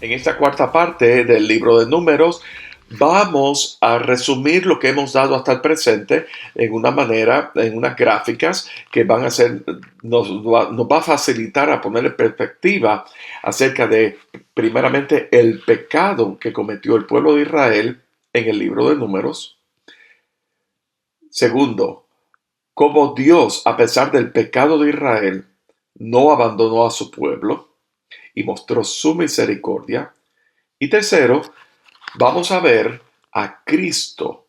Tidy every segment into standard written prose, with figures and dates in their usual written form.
En esta cuarta parte del libro de Números vamos a resumir lo que hemos dado hasta el presente en una manera, en unas gráficas que van a ser, nos va a facilitar a poner en perspectiva acerca de, primeramente, el pecado que cometió el pueblo de Israel en el libro de Números. Segundo, cómo Dios, a pesar del pecado de Israel, no abandonó a su pueblo y mostró su misericordia. Y tercero, vamos a ver a Cristo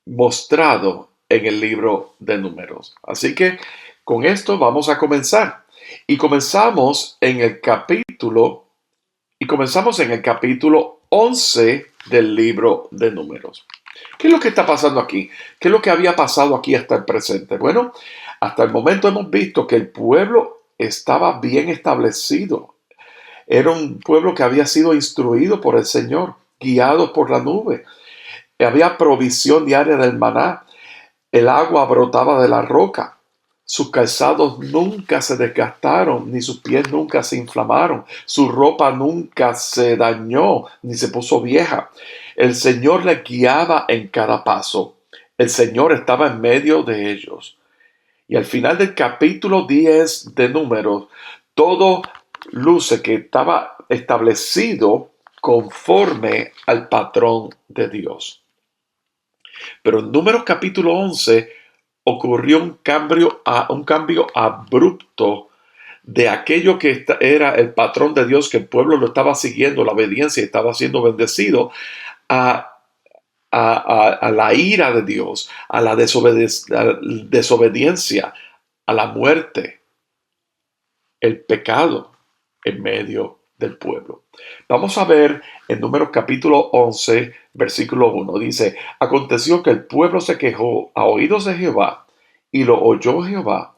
mostrado en el libro de Números. Así que con esto vamos a comenzar. Y comenzamos en el capítulo 11 del libro de Números. ¿Qué es lo que está pasando aquí? ¿Qué es lo que había pasado aquí hasta el presente? Bueno, hasta el momento hemos visto que el pueblo estaba bien establecido. Era un pueblo que había sido instruido por el Señor, guiado por la nube. Había provisión diaria del maná. El agua brotaba de la roca. Sus calzados nunca se desgastaron, ni sus pies nunca se inflamaron. Su ropa nunca se dañó, ni se puso vieja. El Señor les guiaba en cada paso. El Señor estaba en medio de ellos. Y al final del capítulo 10 de Números, todo luce que estaba establecido conforme al patrón de Dios. Pero en Números capítulo 11 ocurrió un cambio abrupto de aquello que era el patrón de Dios, que el pueblo lo estaba siguiendo, la obediencia, estaba siendo bendecido, a, a la ira de Dios, a la desobediencia, a la muerte, el pecado en medio del pueblo. Vamos a ver en Números capítulo 11, versículo 1. Dice: aconteció que el pueblo se quejó a oídos de Jehová, y lo oyó Jehová,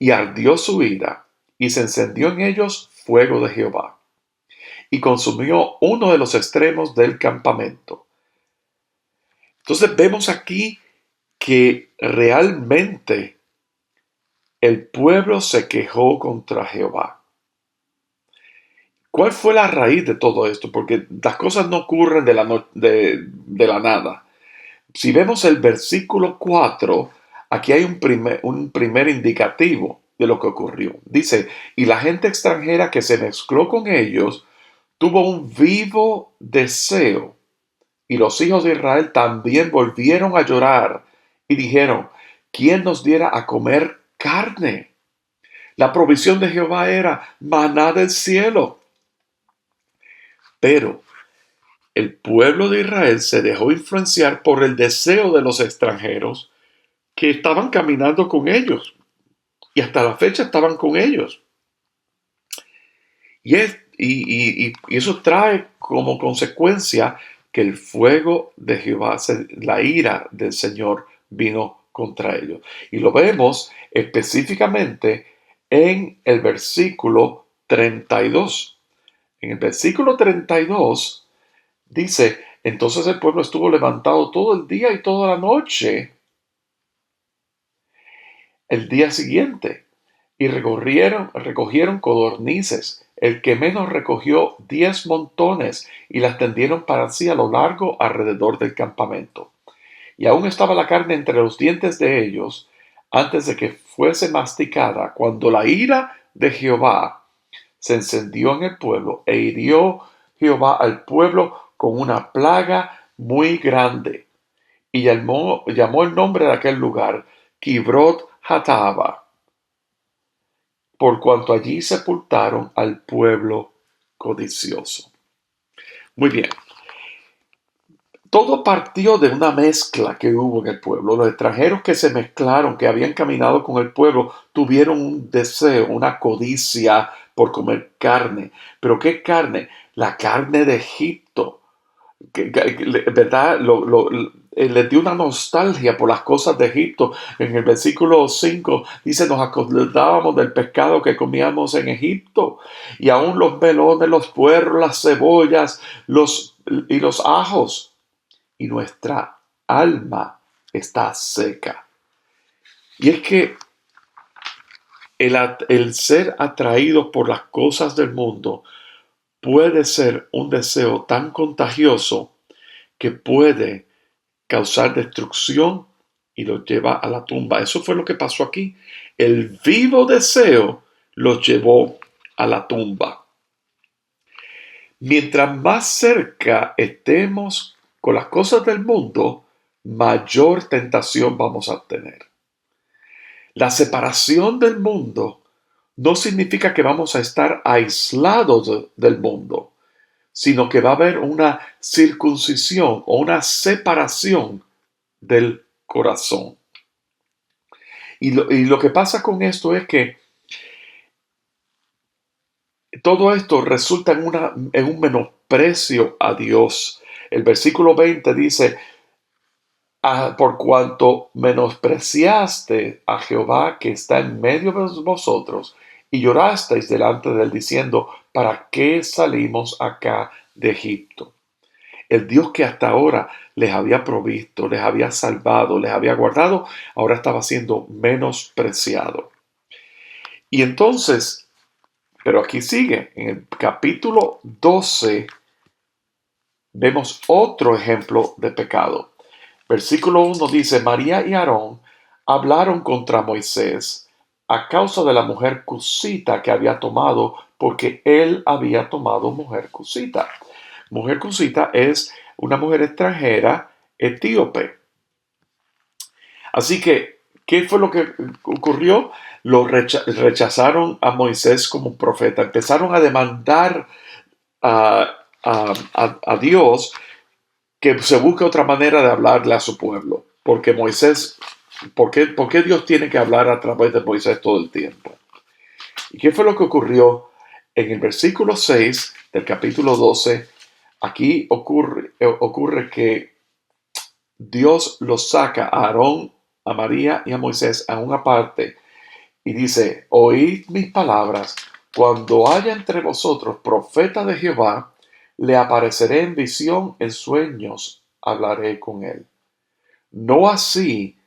y ardió su ira, y se encendió en ellos fuego de Jehová, y consumió uno de los extremos del campamento. Entonces vemos aquí que realmente el pueblo se quejó contra Jehová. ¿Cuál fue la raíz de todo esto? Porque las cosas no ocurren de la nada. Si vemos el versículo 4, aquí hay un primer indicativo de lo que ocurrió. Dice: y la gente extranjera que se mezcló con ellos tuvo un vivo deseo, y los hijos de Israel también volvieron a llorar y dijeron: ¿quién nos diera a comer carne? La provisión de Jehová era maná del cielo. Pero el pueblo de Israel se dejó influenciar por el deseo de los extranjeros que estaban caminando con ellos, y hasta la fecha estaban con ellos. Y eso trae como consecuencia que el fuego de Jehová, la ira del Señor, vino contra ellos. Y lo vemos específicamente en el versículo 32. En el versículo 32 dice: entonces el pueblo estuvo levantado todo el día y toda la noche el día siguiente, y recogieron codornices. El que menos recogió 10 montones, y las tendieron para sí a lo largo alrededor del campamento. Y aún estaba la carne entre los dientes de ellos, antes de que fuese masticada, cuando la ira de Jehová se encendió en el pueblo, e hirió Jehová al pueblo con una plaga muy grande. Y llamó el nombre de aquel lugar Kibrot Hatava, por cuanto allí sepultaron al pueblo codicioso. Muy bien. Todo partió de una mezcla que hubo en el pueblo. Los extranjeros que se mezclaron, que habían caminado con el pueblo, tuvieron un deseo, una codicia por comer carne. ¿Pero qué carne? La carne de Egipto. ¿Verdad? Les dio una nostalgia por las cosas de Egipto. En el versículo 5 dice: nos acordábamos del pescado que comíamos en Egipto, y aún los melones, los puerros, las cebollas, los ajos, y nuestra alma está seca. Y es que el ser atraído por las cosas del mundo puede ser un deseo tan contagioso que puede causar destrucción y los lleva a la tumba. Eso fue lo que pasó aquí. El vivo deseo los llevó a la tumba. Mientras más cerca estemos con las cosas del mundo, mayor tentación vamos a tener. La separación del mundo no significa que vamos a estar aislados del mundo, sino que va a haber una circuncisión o una separación del corazón. Y lo que pasa con esto es que todo esto resulta en un menosprecio a Dios. El versículo 20 dice, por cuanto menospreciaste a Jehová que está en medio de vosotros, y llorasteis delante de él diciendo, ¿para qué salimos acá de Egipto? El Dios que hasta ahora les había provisto, les había salvado, les había guardado, ahora estaba siendo menospreciado. Y entonces, pero aquí sigue, en el capítulo 12, vemos otro ejemplo de pecado. Versículo 1 dice, María y Aarón hablaron contra Moisés a causa de la mujer cusita que había tomado, porque él había tomado mujer cusita. Mujer cusita es una mujer extranjera etíope. Así que, ¿qué fue lo que ocurrió? Rechazaron a Moisés como profeta. Empezaron a demandar a Dios que se busque otra manera de hablarle a su pueblo. Porque Moisés, ¿por qué Dios tiene que hablar a través de Moisés todo el tiempo? ¿Y qué fue lo que ocurrió? En el versículo 6 del capítulo 12, aquí ocurre que Dios los saca a Aarón, a María y a Moisés a una parte y dice, oíd mis palabras, cuando haya entre vosotros profeta de Jehová, le apareceré en visión, en sueños hablaré con él. No así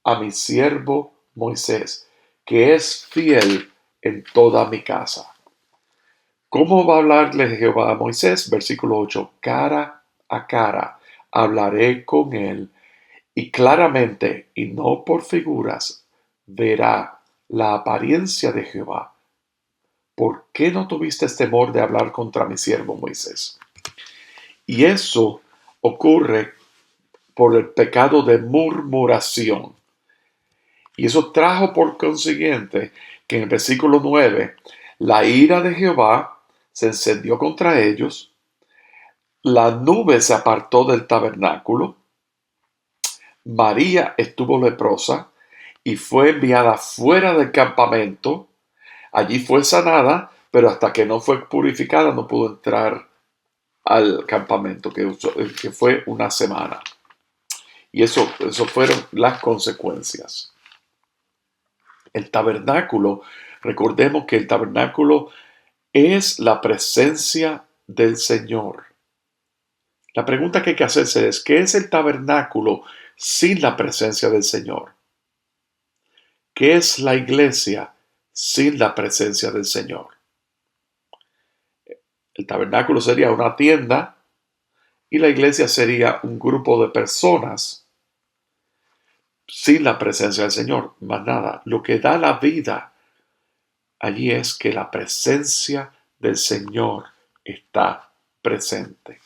a mi siervo Moisés, que es fiel en toda mi casa. ¿Cómo va a hablarle Jehová a Moisés? Versículo 8, cara a cara hablaré con él, y claramente, y no por figuras, verá la apariencia de Jehová. ¿Por qué no tuviste temor de hablar contra mi siervo Moisés? Y eso ocurre por el pecado de murmuración. Y eso trajo por consiguiente que en el versículo 9, la ira de Jehová se encendió contra ellos, la nube se apartó del tabernáculo, María estuvo leprosa y fue enviada fuera del campamento. Allí fue sanada, pero hasta que no fue purificada no pudo entrar al campamento, que fue una semana. Y eso fueron las consecuencias. El tabernáculo, recordemos que el tabernáculo es la presencia del Señor. La pregunta que hay que hacerse es, ¿qué es el tabernáculo sin la presencia del Señor? ¿Qué es la iglesia sin la presencia del Señor? El tabernáculo sería una tienda y la iglesia sería un grupo de personas sin la presencia del Señor. Más nada, lo que da la vida allí es que la presencia del Señor está presente.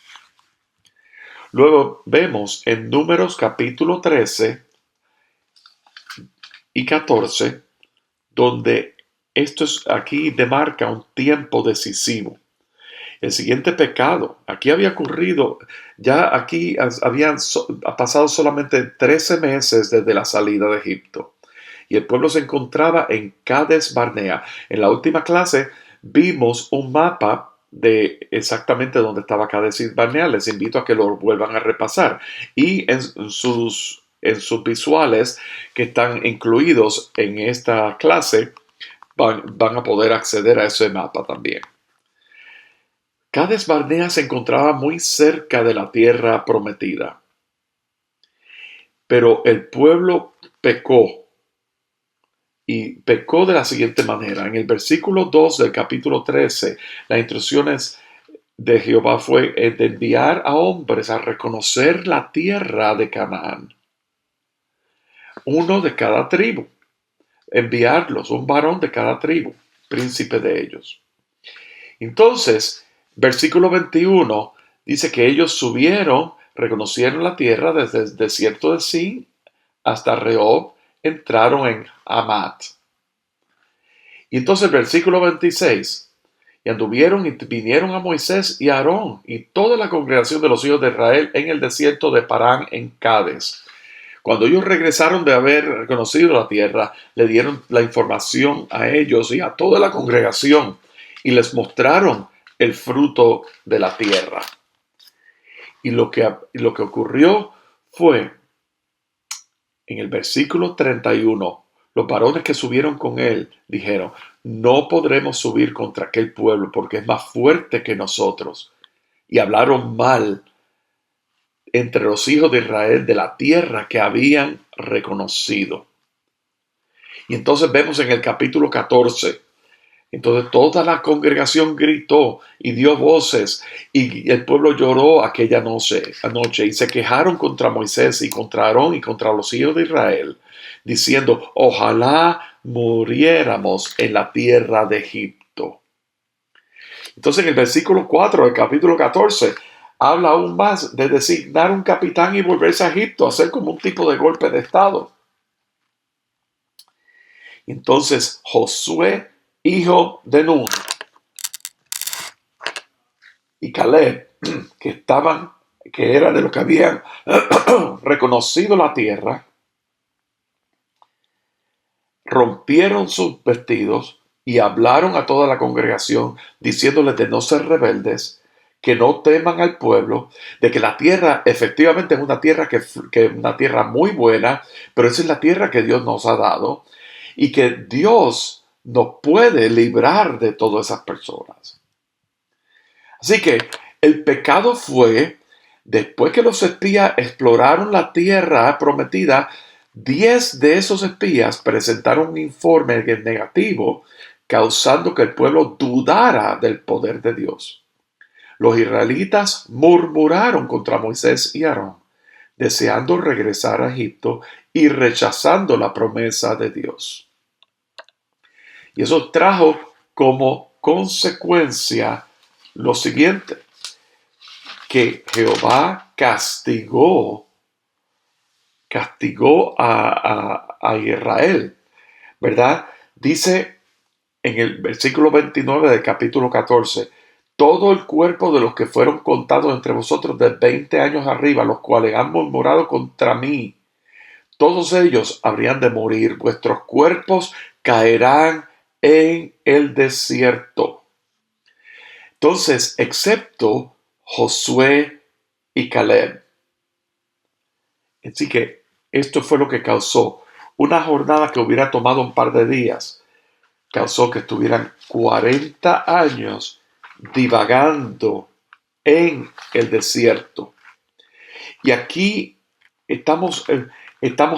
Luego vemos en Números capítulo 13 y 14, donde aquí demarca un tiempo decisivo. El siguiente pecado, aquí había ocurrido, ya aquí habían pasado solamente 13 meses desde la salida de Egipto. Y el pueblo se encontraba en Cades Barnea. En la última clase vimos un mapa de exactamente dónde estaba Cades Barnea. Les invito a que lo vuelvan a repasar. Y en sus visuales que están incluidos en esta clase, van a poder acceder a ese mapa también. Cades Barnea se encontraba muy cerca de la tierra prometida. Pero el pueblo pecó. Y pecó de la siguiente manera. En el versículo 2 del capítulo 13, la instrucción es, de Jehová fue el de enviar a hombres a reconocer la tierra de Canaán, uno de cada tribu, enviarlos, un varón de cada tribu, príncipe de ellos. Entonces, versículo 21 dice que ellos subieron, reconocieron la tierra desde el desierto de Sin hasta Rehob, entraron en Hamat. Y entonces el versículo 26, y anduvieron y vinieron a Moisés y a Aarón y toda la congregación de los hijos de Israel en el desierto de Parán en Cades. Cuando ellos regresaron de haber reconocido la tierra, le dieron la información a ellos y a toda la congregación y les mostraron el fruto de la tierra. Y lo que ocurrió fue, en el versículo 31, los varones que subieron con él dijeron: no podremos subir contra aquel pueblo porque es más fuerte que nosotros. Y hablaron mal entre los hijos de Israel de la tierra que habían reconocido. Y entonces vemos en el capítulo 14, entonces toda la congregación gritó y dio voces, y el pueblo lloró aquella noche y se quejaron contra Moisés y contra Aarón y contra los hijos de Israel, diciendo: ojalá muriéramos en la tierra de Egipto. Entonces en el versículo 4 del capítulo 14 habla aún más de designar un capitán y volverse a Egipto, hacer como un tipo de golpe de estado. Entonces Josué, hijo de Nun, y Caleb, que era de los que habían reconocido la tierra, rompieron sus vestidos y hablaron a toda la congregación, diciéndoles de no ser rebeldes, que no teman al pueblo, de que la tierra efectivamente es una tierra una tierra muy buena, pero esa es la tierra que Dios nos ha dado y que Dios nos puede librar de todas esas personas. Así que el pecado fue, después que los espías exploraron la tierra prometida, 10 de esos espías presentaron un informe negativo, causando que el pueblo dudara del poder de Dios. Los israelitas murmuraron contra Moisés y Aarón, deseando regresar a Egipto y rechazando la promesa de Dios. Y eso trajo como consecuencia lo siguiente: que Jehová castigó a Israel, ¿verdad? Dice en el versículo 29 del capítulo 14: todo el cuerpo de los que fueron contados entre vosotros de 20 años arriba, los cuales han murmurado contra mí, todos ellos habrían de morir, vuestros cuerpos caerán en el desierto. Entonces, excepto Josué y Caleb. Así que esto fue lo que causó una jornada que hubiera tomado un par de días. Causó que estuvieran 40 años divagando en el desierto. Y aquí estamos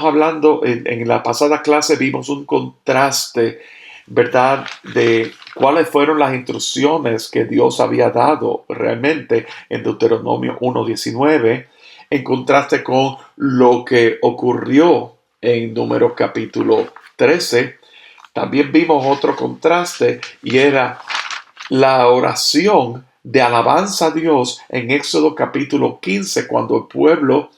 hablando, en la pasada clase vimos un contraste, ¿verdad?, de cuáles fueron las instrucciones que Dios había dado realmente en Deuteronomio 1:19, en contraste con lo que ocurrió en Números capítulo 13. También vimos otro contraste y era la oración de alabanza a Dios en Éxodo capítulo 15, cuando el pueblo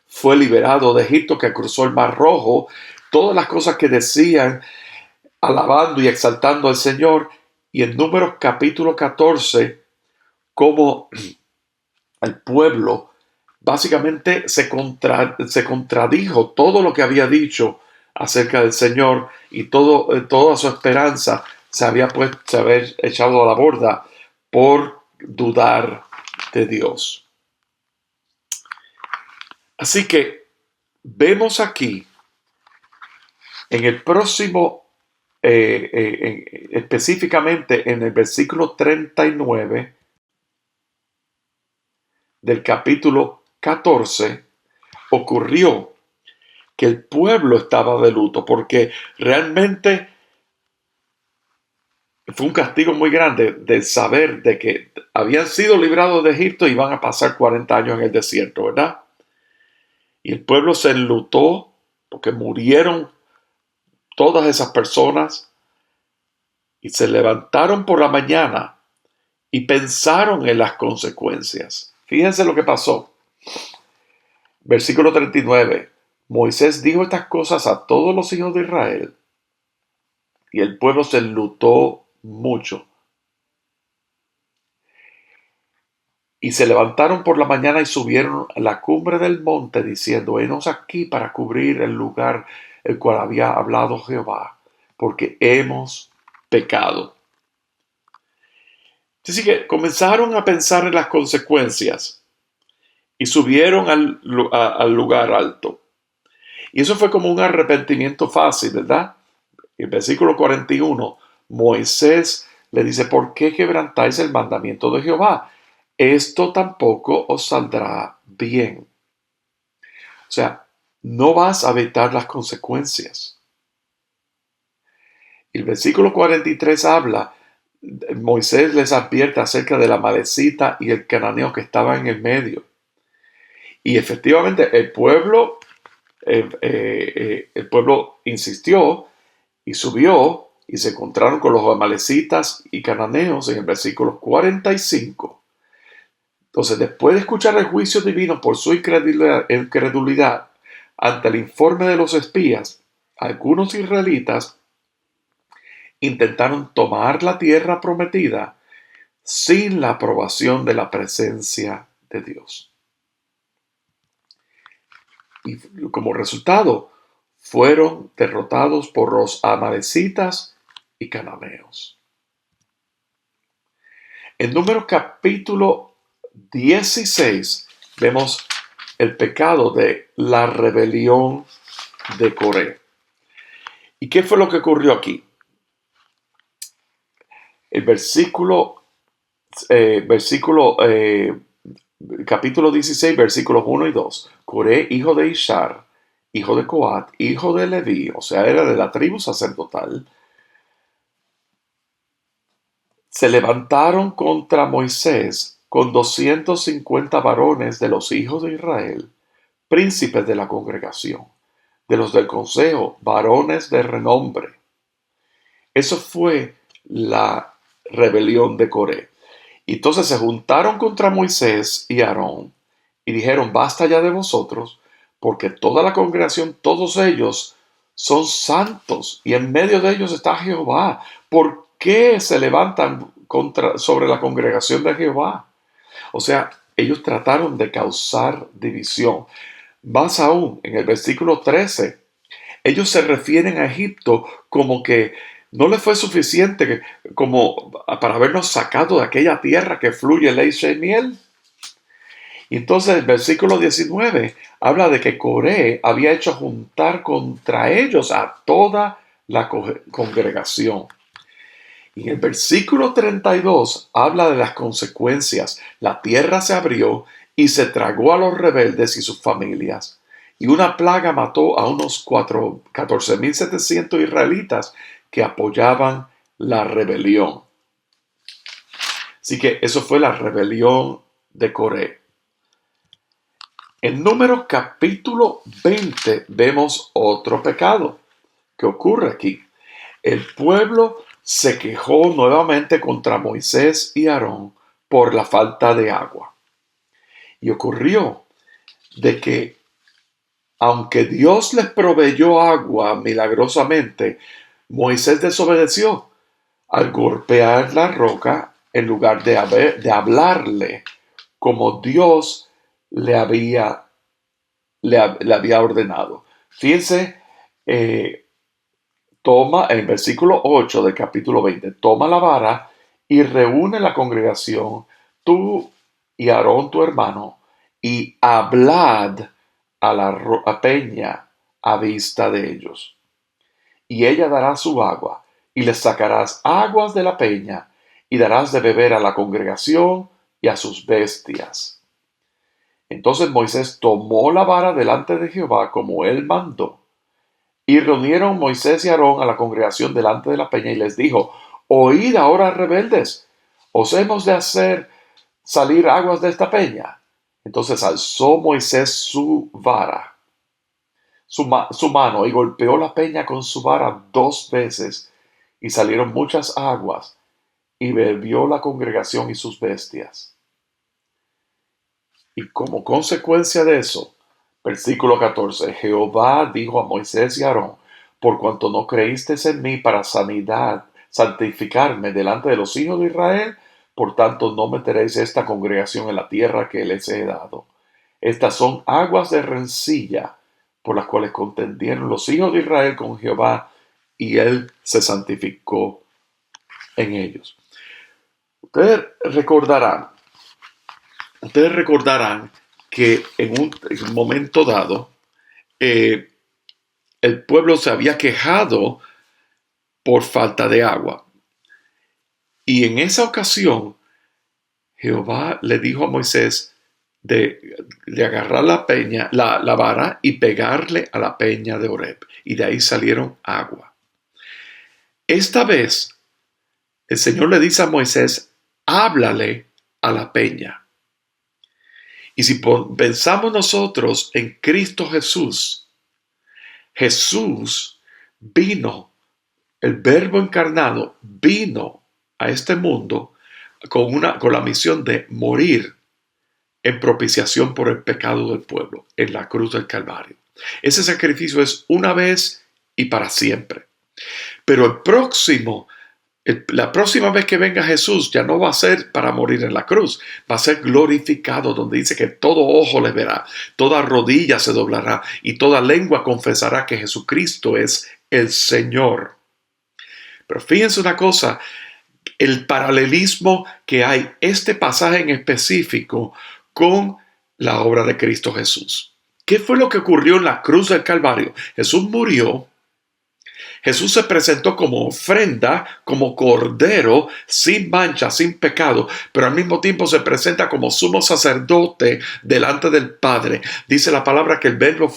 fue liberado de Egipto, que cruzó el Mar Rojo, todas las cosas que decían alabando y exaltando al Señor. Y en Números capítulo 14, como el pueblo básicamente se contradijo todo lo que había dicho acerca del Señor, y toda su esperanza se había echado a la borda por dudar de Dios. Así que vemos aquí en el próximo, específicamente en el versículo 39 del capítulo 14, ocurrió que el pueblo estaba de luto, porque realmente fue un castigo muy grande de saber de que habían sido librados de Egipto y van a pasar 40 años en el desierto, ¿verdad? Y el pueblo se enlutó porque murieron todas esas personas y se levantaron por la mañana y pensaron en las consecuencias. Fíjense lo que pasó. Versículo 39. Moisés dijo estas cosas a todos los hijos de Israel y el pueblo se enlutó mucho. Y se levantaron por la mañana y subieron a la cumbre del monte diciendo: henos aquí para cubrir el lugar el cual había hablado Jehová, porque hemos pecado. Así que comenzaron a pensar en las consecuencias y subieron al lugar alto. Y eso fue como un arrepentimiento fácil, ¿verdad? En el versículo 41, Moisés le dice: ¿por qué quebrantáis el mandamiento de Jehová? Esto tampoco os saldrá bien. O sea, no vas a evitar las consecuencias. El versículo 43 habla, Moisés les advierte acerca de la malecita y el cananeo que estaban en el medio. Y efectivamente el pueblo insistió y subió y se encontraron con los amalecitas y cananeos en el versículo 45. Entonces, después de escuchar el juicio divino por su incredulidad ante el informe de los espías, algunos israelitas intentaron tomar la tierra prometida sin la aprobación de la presencia de Dios. Y como resultado, fueron derrotados por los amalecitas y cananeos. En Números capítulo 16 vemos el pecado de la rebelión de Coré. ¿Y qué fue lo que ocurrió aquí? El capítulo 16, versículos 1 y 2. Coré, hijo de Ishar, hijo de Coat, hijo de Leví, o sea, era de la tribu sacerdotal, se levantaron contra Moisés con 250 varones de los hijos de Israel, príncipes de la congregación, de los del consejo, varones de renombre. Eso fue la rebelión de Coré. Y entonces se juntaron contra Moisés y Aarón y dijeron: basta ya de vosotros, porque toda la congregación, todos ellos son santos y en medio de ellos está Jehová. ¿Por qué se levantan sobre la congregación de Jehová? O sea, ellos trataron de causar división. Más aún, en el versículo 13, ellos se refieren a Egipto como que no les fue suficiente como para habernos sacado de aquella tierra que fluye leche y miel. Y entonces el versículo 19 habla de que Coré había hecho juntar contra ellos a toda la congregación. Y en el versículo 32 habla de las consecuencias. La tierra se abrió y se tragó a los rebeldes y sus familias. Y una plaga mató a unos 14.700 israelitas que apoyaban la rebelión. Así que eso fue la rebelión de Coré. En Números capítulo 20 vemos otro pecado que ocurre aquí. El pueblo se quejó nuevamente contra Moisés y Aarón por la falta de agua. Y ocurrió de que, aunque Dios les proveyó agua milagrosamente, Moisés desobedeció al golpear la roca en lugar de hablarle como Dios le había ordenado. Fíjense, toma en el versículo 8 del capítulo 20, toma la vara y reúne la congregación, tú y Aarón tu hermano, y hablad a la peña a vista de ellos. Y ella dará su agua, y les sacarás aguas de la peña, y darás de beber a la congregación y a sus bestias. Entonces Moisés tomó la vara delante de Jehová como él mandó. Y reunieron Moisés y Aarón a la congregación delante de la peña y les dijo: oíd ahora rebeldes, ¿os hemos de hacer salir aguas de esta peña? Entonces alzó Moisés su vara, su mano, y golpeó la peña con su vara 2 veces, y salieron muchas aguas, y bebió la congregación y sus bestias. Y como consecuencia de eso, versículo 14, Jehová dijo a Moisés y a Aarón, por cuanto no creísteis en mí para santificarme delante de los hijos de Israel, por tanto no meteréis esta congregación en la tierra que les he dado. Estas son aguas de rencilla, por las cuales contendieron los hijos de Israel con Jehová, y él se santificó en ellos. Ustedes recordarán que en un momento dado, el pueblo se había quejado por falta de agua. Y en esa ocasión, Jehová le dijo a Moisés de agarrar la peña, la vara, y pegarle a la peña de Horeb. Y de ahí salieron agua. Esta vez, el Señor le dice a Moisés, háblale a la peña. Y si pensamos nosotros en Cristo Jesús, Jesús vino, el Verbo encarnado vino a este mundo con la misión de morir en propiciación por el pecado del pueblo en la cruz del Calvario. Ese sacrificio es una vez y para siempre. Pero la próxima vez que venga Jesús ya no va a ser para morir en la cruz, va a ser glorificado, donde dice que todo ojo le verá, toda rodilla se doblará y toda lengua confesará que Jesucristo es el Señor. Pero fíjense una cosa, el paralelismo que hay, este pasaje en específico, con la obra de Cristo Jesús. ¿Qué fue lo que ocurrió en la cruz del Calvario? Jesús murió. Jesús se presentó como ofrenda, como cordero, sin mancha, sin pecado, pero al mismo tiempo se presenta como sumo sacerdote delante del Padre. Dice la palabra que el velo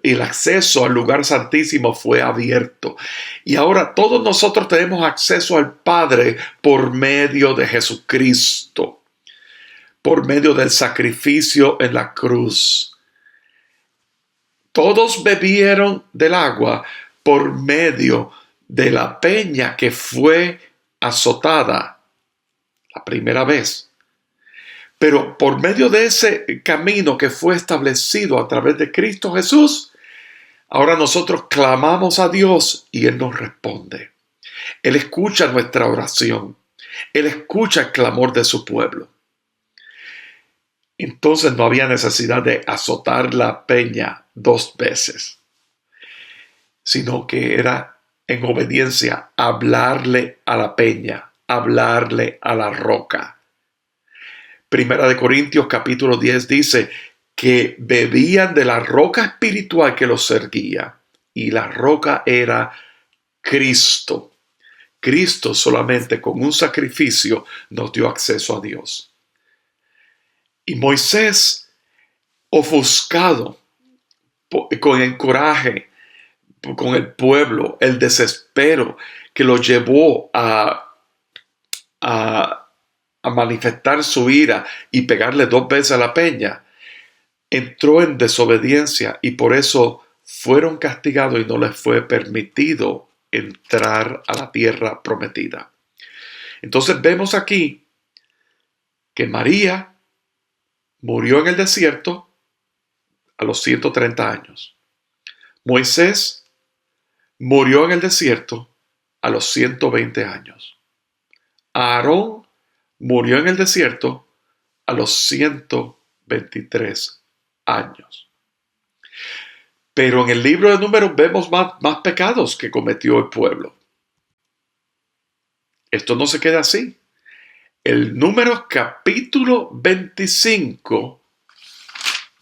y el acceso al lugar santísimo fue abierto. Y ahora todos nosotros tenemos acceso al Padre por medio de Jesucristo, por medio del sacrificio en la cruz. Todos bebieron del agua por medio de la peña que fue azotada la primera vez. Pero por medio de ese camino que fue establecido a través de Cristo Jesús, ahora nosotros clamamos a Dios y Él nos responde. Él escucha nuestra oración. Él escucha el clamor de su pueblo. Entonces no había necesidad de azotar la peña 2 veces, sino que era en obediencia hablarle a la peña, hablarle a la roca. Primera de Corintios capítulo 10 dice que bebían de la roca espiritual que los servía, y la roca era Cristo. Cristo solamente con un sacrificio nos dio acceso a Dios. Y Moisés, ofuscado con el coraje, con el pueblo, el desespero que lo llevó a manifestar su ira y pegarle 2 veces a la peña, entró en desobediencia y por eso fueron castigados y no les fue permitido entrar a la tierra prometida. Entonces vemos aquí que María murió en el desierto a los 130 años. Moisés murió en el desierto a los 120 años. Aarón murió en el desierto a los 123 años. Pero en el libro de Números vemos más pecados que cometió el pueblo. Esto no se queda así. El Números capítulo 25,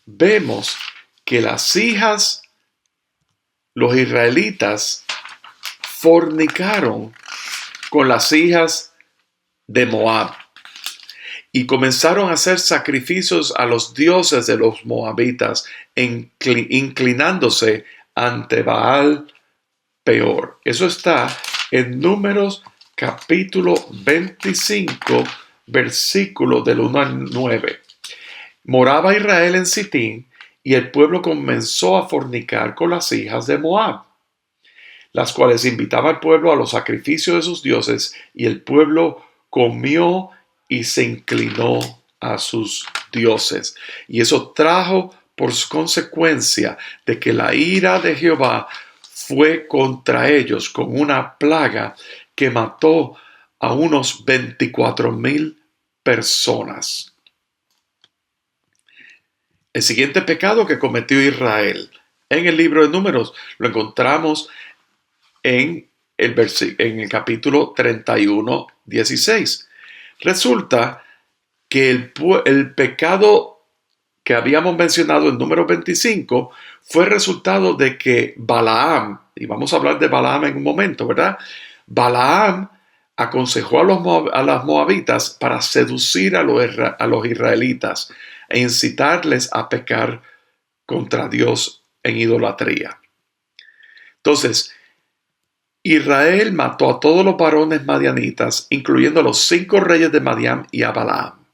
vemos que los israelitas, fornicaron con las hijas de Moab y comenzaron a hacer sacrificios a los dioses de los moabitas, inclinándose ante Baal Peor. Eso está en Números capítulo 25, versículo del 1 al 9. Moraba Israel en Sitín, y el pueblo comenzó a fornicar con las hijas de Moab, las cuales invitaban al pueblo a los sacrificios de sus dioses, y el pueblo comió y se inclinó a sus dioses. Y eso trajo por consecuencia de que la ira de Jehová fue contra ellos con una plaga que mató a unos 24,000 personas. El siguiente pecado que cometió Israel en el libro de Números lo encontramos en el capítulo 31, 16. Resulta que el pecado que habíamos mencionado en número 25 fue resultado de que Balaam, y vamos a hablar de Balaam en un momento, ¿verdad? Balaam aconsejó a las moabitas para seducir a los israelitas e incitarles a pecar contra Dios en idolatría. Entonces, Israel mató a todos los varones madianitas, incluyendo a los 5 reyes de Madián y a Balaam.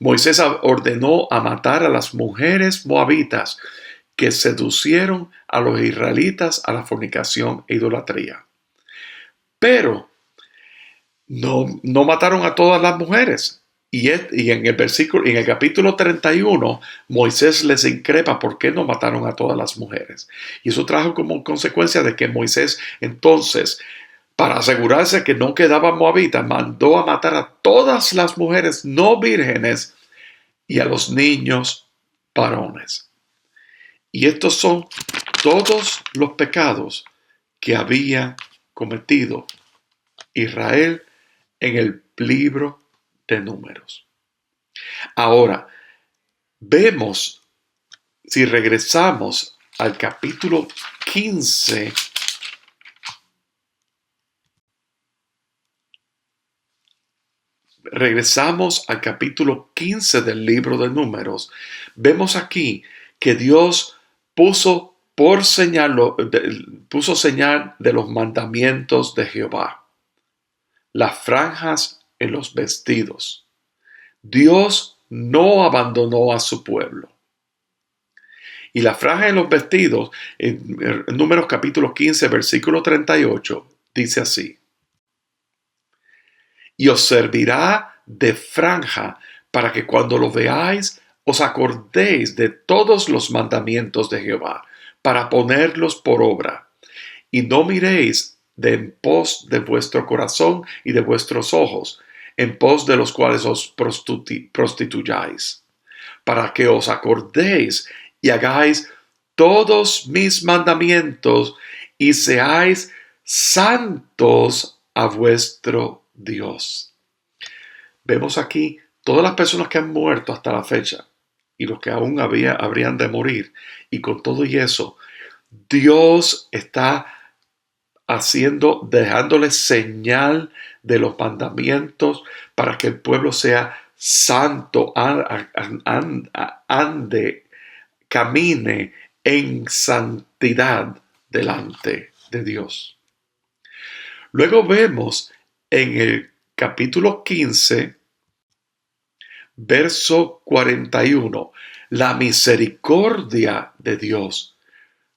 Moisés ordenó a matar a las mujeres moabitas que seducieron a los israelitas a la fornicación e idolatría. Pero no mataron a todas las mujeres. Y en el capítulo 31, Moisés les increpa por qué no mataron a todas las mujeres. Y eso trajo como consecuencia de que Moisés entonces, para asegurarse que no quedaban moabitas, mandó a matar a todas las mujeres no vírgenes y a los niños varones. Y estos son todos los pecados que había cometido Israel en el libro de Números. Ahora, vemos, si regresamos al capítulo 15, del libro de Números, vemos aquí que Dios puso señal de los mandamientos de Jehová, las franjas en los vestidos. Dios no abandonó a su pueblo. Y la franja en los vestidos, en Números capítulo 15, versículo 38, dice así: y os servirá de franja para que cuando lo veáis os acordéis de todos los mandamientos de Jehová, para ponerlos por obra, y no miréis de en pos de vuestro corazón y de vuestros ojos, en pos de los cuales os prostituyáis, para que os acordéis y hagáis todos mis mandamientos y seáis santos a vuestro Dios. Vemos aquí todas las personas que han muerto hasta la fecha y los que aún habrían de morir. Y con todo y eso, Dios está dejándoles señal de los mandamientos para que el pueblo sea santo, camine en santidad delante de Dios. Luego vemos en el capítulo 15, verso 41, la misericordia de Dios.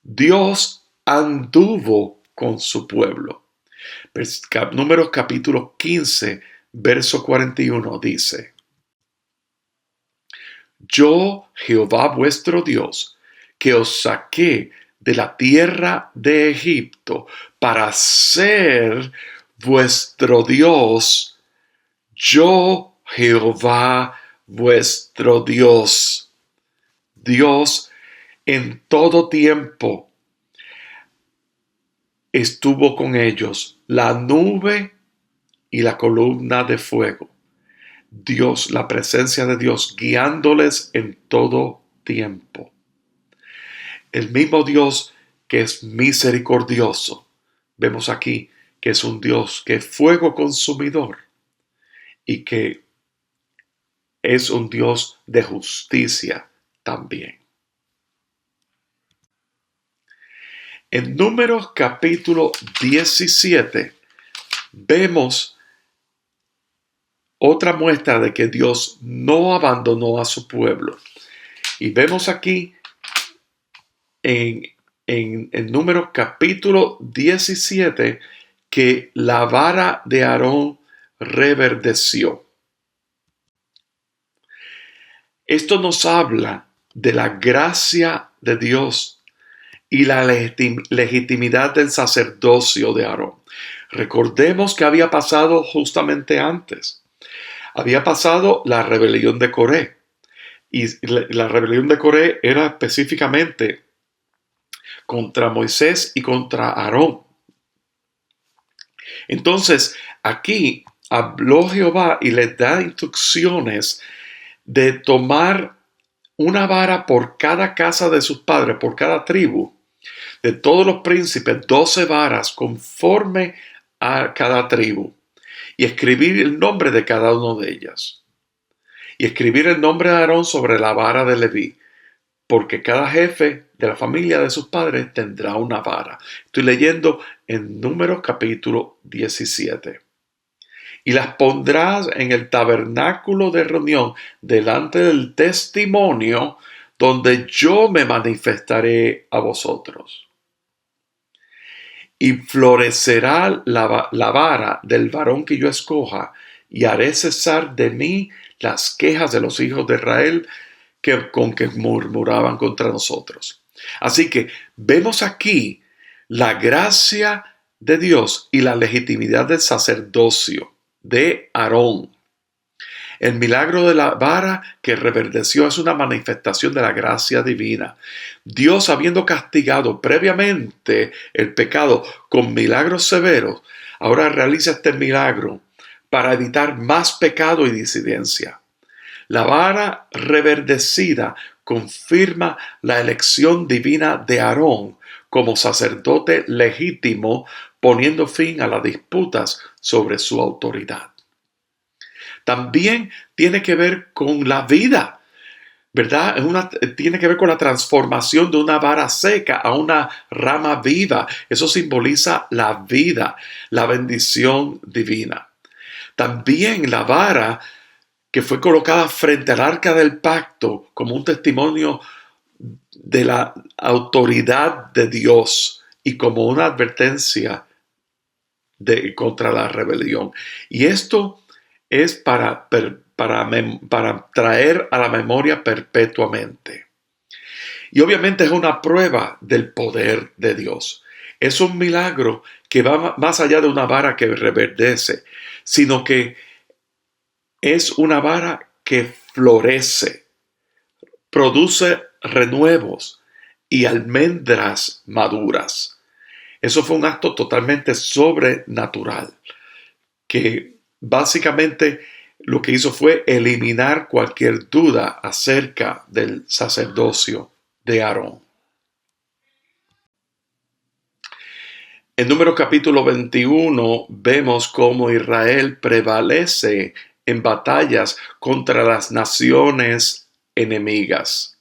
Dios anduvo con su pueblo. Números capítulo 15, verso 41 dice: yo, Jehová vuestro Dios, que os saqué de la tierra de Egipto para ser vuestro Dios, yo, Jehová vuestro Dios. Dios en todo tiempo estuvo con ellos, la nube y la columna de fuego. Dios, la presencia de Dios guiándoles en todo tiempo. El mismo Dios que es misericordioso. Vemos aquí que es un Dios que es fuego consumidor y que es un Dios de justicia también. En Números capítulo 17 vemos otra muestra de que Dios no abandonó a su pueblo. Y vemos aquí en Números capítulo 17 que la vara de Aarón reverdeció. Esto nos habla de la gracia de Dios y la legitimidad del sacerdocio de Aarón. Recordemos que había pasado justamente antes. Había pasado la rebelión de Coré. Y la rebelión de Coré era específicamente contra Moisés y contra Aarón. Entonces, aquí habló Jehová y les da instrucciones de tomar una vara por cada casa de sus padres, por cada tribu, de todos los príncipes, 12 varas conforme a cada tribu, y escribir el nombre de cada uno de ellas. Y escribir el nombre de Aarón sobre la vara de Leví, porque cada jefe de la familia de sus padres tendrá una vara. Estoy leyendo en Números capítulo 17. Y las pondrás en el tabernáculo de reunión delante del testimonio, donde yo me manifestaré a vosotros. Y florecerá la vara del varón que yo escoja, y haré cesar de mí las quejas de los hijos de Israel con que murmuraban contra nosotros. Así que vemos aquí la gracia de Dios y la legitimidad del sacerdocio de Aarón. El milagro de la vara que reverdeció es una manifestación de la gracia divina. Dios, habiendo castigado previamente el pecado con milagros severos, ahora realiza este milagro para evitar más pecado y disidencia. La vara reverdecida confirma la elección divina de Aarón como sacerdote legítimo, poniendo fin a las disputas sobre su autoridad. También tiene que ver con la vida, ¿verdad? Tiene que ver con la transformación de una vara seca a una rama viva. Eso simboliza la vida, la bendición divina. También la vara que fue colocada frente al arca del pacto como un testimonio de la autoridad de Dios y como una advertencia contra la rebelión. Y esto es para traer a la memoria perpetuamente. Y obviamente es una prueba del poder de Dios. Es un milagro que va más allá de una vara que reverdece, sino que es una vara que florece, produce renuevos y almendras maduras. Eso fue un acto totalmente sobrenatural, que básicamente lo que hizo fue eliminar cualquier duda acerca del sacerdocio de Aarón. En Números capítulo 21 vemos cómo Israel prevalece en batallas contra las naciones enemigas.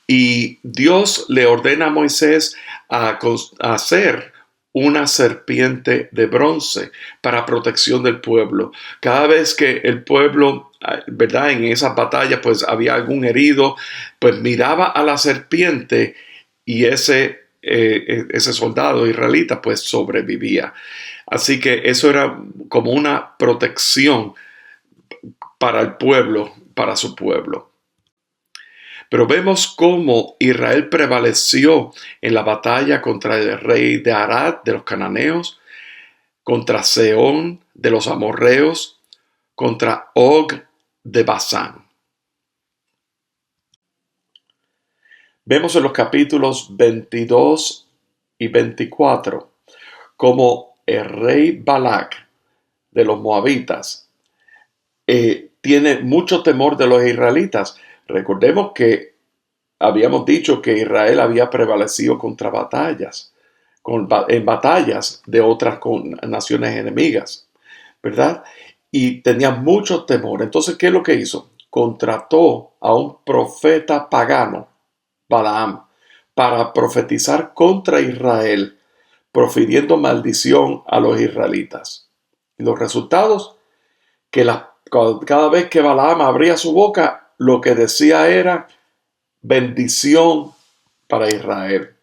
Y Dios le ordena a Moisés a hacer una serpiente de bronce para protección del pueblo. Cada vez que el pueblo, ¿verdad?, en esas batallas pues había algún herido, pues miraba a la serpiente y ese soldado israelita pues sobrevivía. Así que eso era como una protección para el pueblo, para su pueblo. Pero vemos cómo Israel prevaleció en la batalla contra el rey de Arad, de los cananeos, contra Sehón, de los amorreos, contra Og, de Basán. Vemos en los capítulos 22 y 24 cómo el rey Balac de los moabitas tiene mucho temor de los israelitas. Recordemos que habíamos dicho que Israel había prevalecido contra batallas, en batallas de otras naciones enemigas, ¿verdad? Y tenía mucho temor. Entonces, ¿qué es lo que hizo? Contrató a un profeta pagano, Balaam, para profetizar contra Israel, profiriendo maldición a los israelitas. Y los resultados, que cada vez que Balaam abría su boca, lo que decía era bendición para Israel.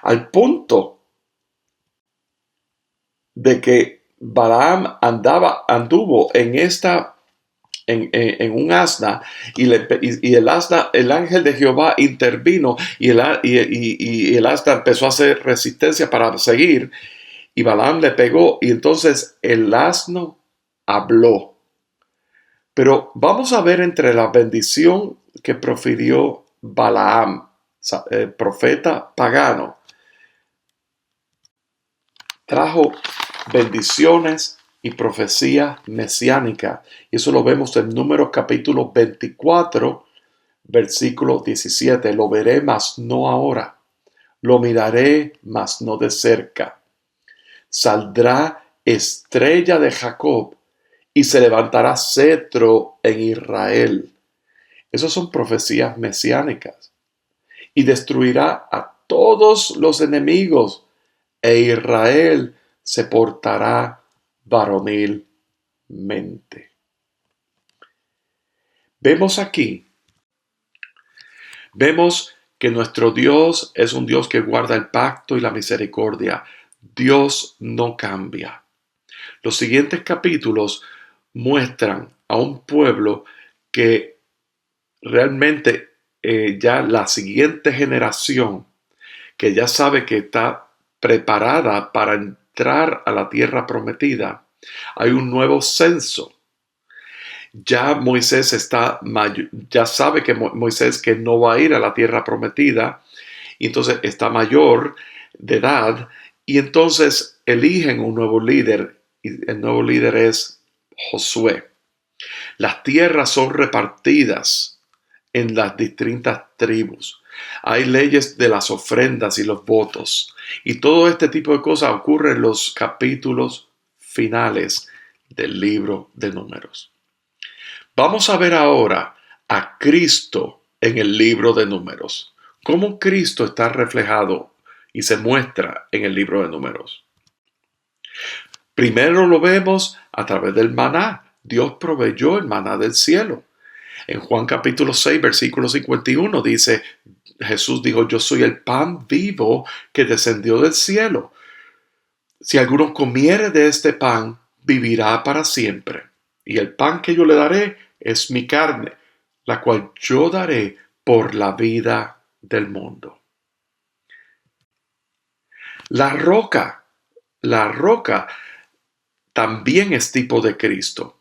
Al punto de que Balaam anduvo en un asna y el asna, el ángel de Jehová intervino y el asna empezó a hacer resistencia para seguir y Balaam le pegó y entonces el asno habló. Pero vamos a ver entre la bendición que profirió Balaam, profeta pagano, trajo bendiciones y profecía mesiánica. Y eso lo vemos en Números capítulo 24, versículo 17. Lo veré, mas no ahora. Lo miraré, mas no de cerca. Saldrá estrella de Jacob y se levantará cetro en Israel. Esas son profecías mesiánicas. Y destruirá a todos los enemigos e Israel se portará varonilmente. Vemos que nuestro Dios es un Dios que guarda el pacto y la misericordia. Dios no cambia. Los siguientes capítulos muestran a un pueblo que realmente ya la siguiente generación, que ya sabe que está preparada para entrar a la tierra prometida, hay un nuevo censo. Ya Moisés ya sabe que Moisés que no va a ir a la tierra prometida, y entonces está mayor de edad, y entonces eligen un nuevo líder, y el nuevo líder es Josué. Las tierras son repartidas en las distintas tribus. Hay leyes de las ofrendas y los votos. Y todo este tipo de cosas ocurre en los capítulos finales del libro de Números. Vamos a ver ahora a Cristo en el libro de Números. ¿Cómo Cristo está reflejado y se muestra en el libro de Números? Primero lo vemos a través del maná. Dios proveyó el maná del cielo. En Juan capítulo 6, versículo 51 dice, Jesús dijo, yo soy el pan vivo que descendió del cielo. Si alguno comiere de este pan, vivirá para siempre. Y el pan que yo le daré es mi carne, la cual yo daré por la vida del mundo. La roca también es tipo de Cristo,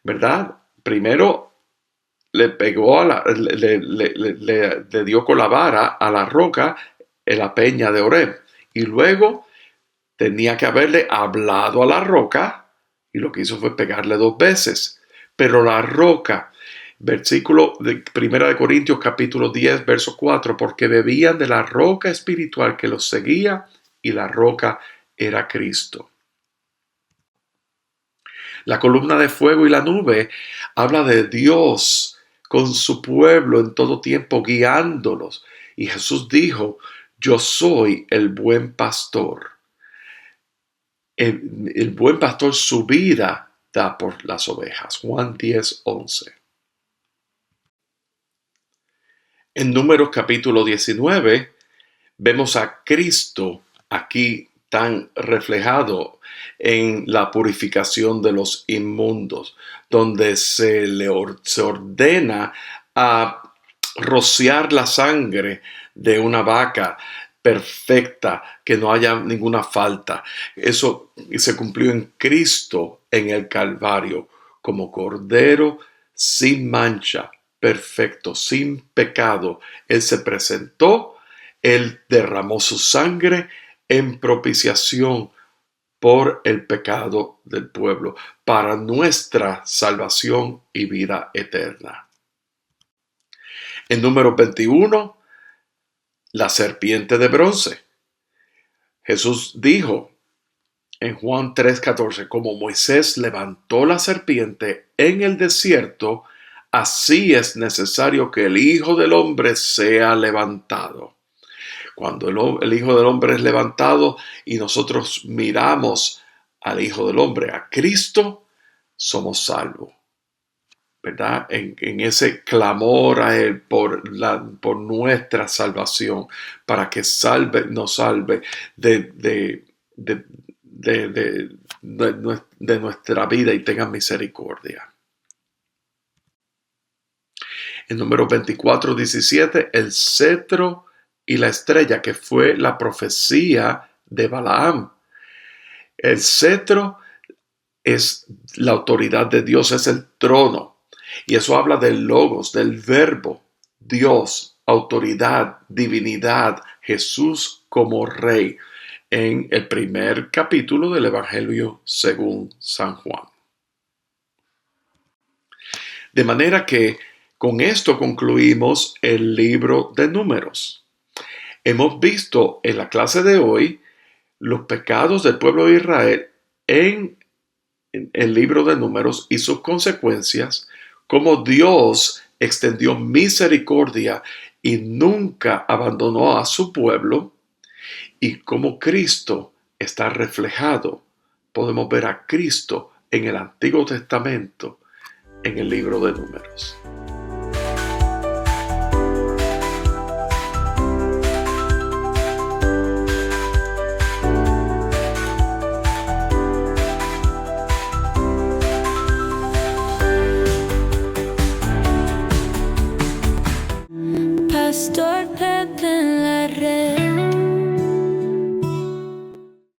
¿verdad? Primero le pegó le dio con la vara a la roca en la peña de Oreb. Y luego tenía que haberle hablado a la roca y lo que hizo fue pegarle 2 veces. Pero la roca, versículo de 1 Corintios capítulo 10, verso 4, porque bebían de la roca espiritual que los seguía y la roca era Cristo. La columna de fuego y la nube habla de Dios con su pueblo en todo tiempo guiándolos. Y Jesús dijo, yo soy el buen pastor. El buen pastor su vida da por las ovejas. Juan 10, 11. En Números capítulo 19 vemos a Cristo aquí tan reflejado en la purificación de los inmundos, donde se ordena a rociar la sangre de una vaca perfecta, que no haya ninguna falta. Eso se cumplió en Cristo en el Calvario, como Cordero sin mancha, perfecto, sin pecado. Él se presentó, Él derramó su sangre en propiciación por el pecado del pueblo, para nuestra salvación y vida eterna. En Números 21, la serpiente de bronce. Jesús dijo en Juan 3:14, como Moisés levantó la serpiente en el desierto, así es necesario que el Hijo del Hombre sea levantado. Cuando el Hijo del Hombre es levantado y nosotros miramos al Hijo del Hombre, a Cristo, somos salvos, ¿verdad? En ese clamor a Él por nuestra salvación, para que nos salve de nuestra vida y tenga misericordia. En Números 24:17, el cetro y la estrella, que fue la profecía de Balaam. El cetro es la autoridad de Dios, es el trono. Y eso habla del logos, del verbo, Dios, autoridad, divinidad, Jesús como rey, en el primer capítulo del Evangelio según San Juan. De manera que con esto concluimos el libro de Números. Hemos visto en la clase de hoy los pecados del pueblo de Israel en el libro de Números y sus consecuencias, cómo Dios extendió misericordia y nunca abandonó a su pueblo, y cómo Cristo está reflejado. Podemos ver a Cristo en el Antiguo Testamento, en el libro de Números.